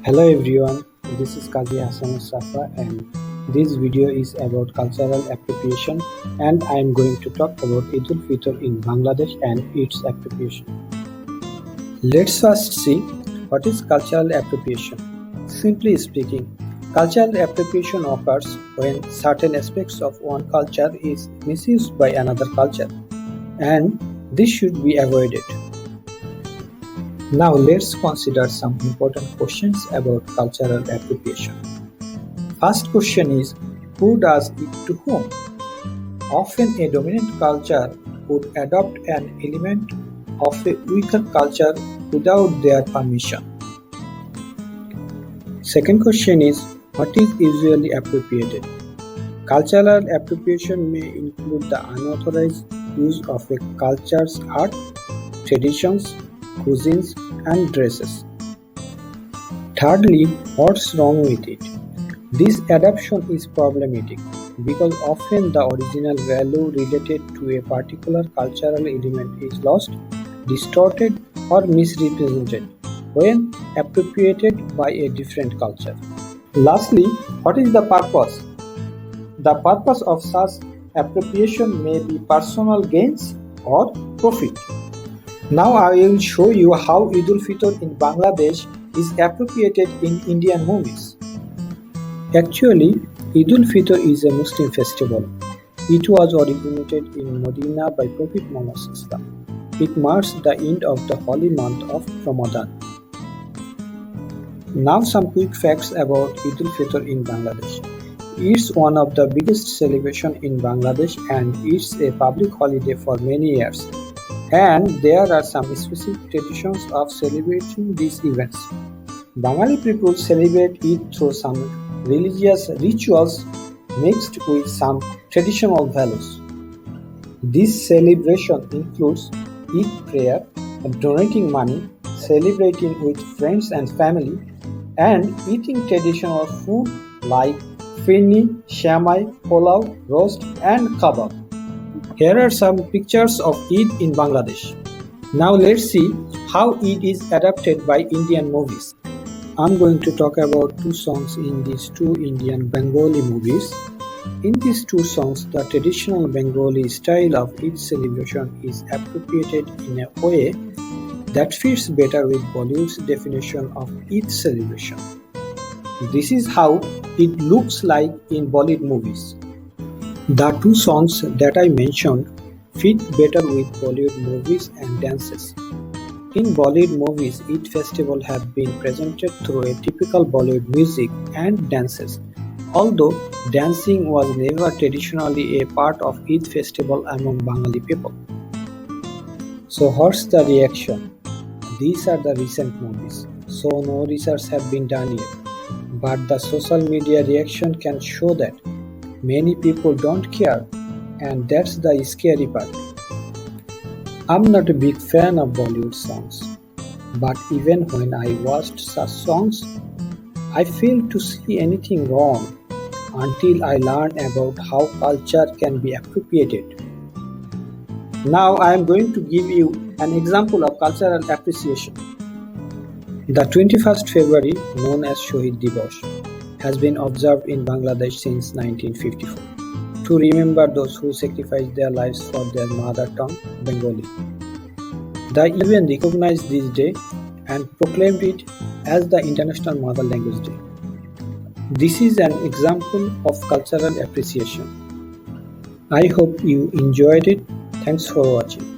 Hello everyone, this is Kazi Hassan Safa and this video is about cultural appropriation and I am going to talk about Eid al-Fitr in Bangladesh and its appropriation. Let's first see what is cultural appropriation. Simply speaking, cultural appropriation occurs when certain aspects of one culture is misused by another culture and this should be avoided. Now let's consider some important questions about cultural appropriation. First question is, who does it to whom? Often a dominant culture would adopt an element of a weaker culture without their permission. Second question is, what is usually appropriated? Cultural appropriation may include the unauthorized use of a culture's art, traditions, cuisines and dresses. Thirdly, what's wrong with it? This adoption is problematic because often the original value related to a particular cultural element is lost, distorted or misrepresented when appropriated by a different culture. Lastly, what is the purpose? The purpose of such appropriation may be personal gains or profit. Now I will show you how Eid al-Fitr in Bangladesh is appropriated in Indian movies. Actually, Eid al-Fitr is a Muslim festival. It was originated in Medina by Prophet Muhammad. It marks the end of the holy month of Ramadan. Now some quick facts about Eid al-Fitr in Bangladesh. It's one of the biggest celebrations in Bangladesh and it's a public holiday for many years. And there are some specific traditions of celebrating these events. Bengali people celebrate Eid through some religious rituals mixed with some traditional values. This celebration includes Eid prayer, donating money, celebrating with friends and family, and eating traditional food like firni, shamai, pulao, roast, and kebab. Here are some pictures of Eid in Bangladesh. Now let's see how Eid is adapted by Indian movies. I'm going to talk about two songs in these two Indian Bengali movies. In these two songs, the traditional Bengali style of Eid celebration is appropriated in a way that fits better with Bollywood's definition of Eid celebration. This is how it looks like in Bollywood movies. The two songs that I mentioned fit better with Bollywood movies and dances. In Bollywood movies, Eid festival have been presented through a typical Bollywood music and dances, although dancing was never traditionally a part of Eid festival among Bengali people. So what's the reaction? These are the recent movies, so no research have been done yet, but the social media reaction can show that many people don't care, and that's the scary part. I'm not a big fan of Bollywood songs, but even when I watched such songs, I failed to see anything wrong until I learned about how culture can be appropriated. Now I am going to give you an example of cultural appreciation. The 21st February, known as Shohid Dibosh, has been observed in Bangladesh since 1954 to remember those who sacrificed their lives for their mother tongue, Bengali. The UN recognized this day and proclaimed it as the International Mother Language Day. This is an example of cultural appreciation. I hope you enjoyed it. Thanks for watching.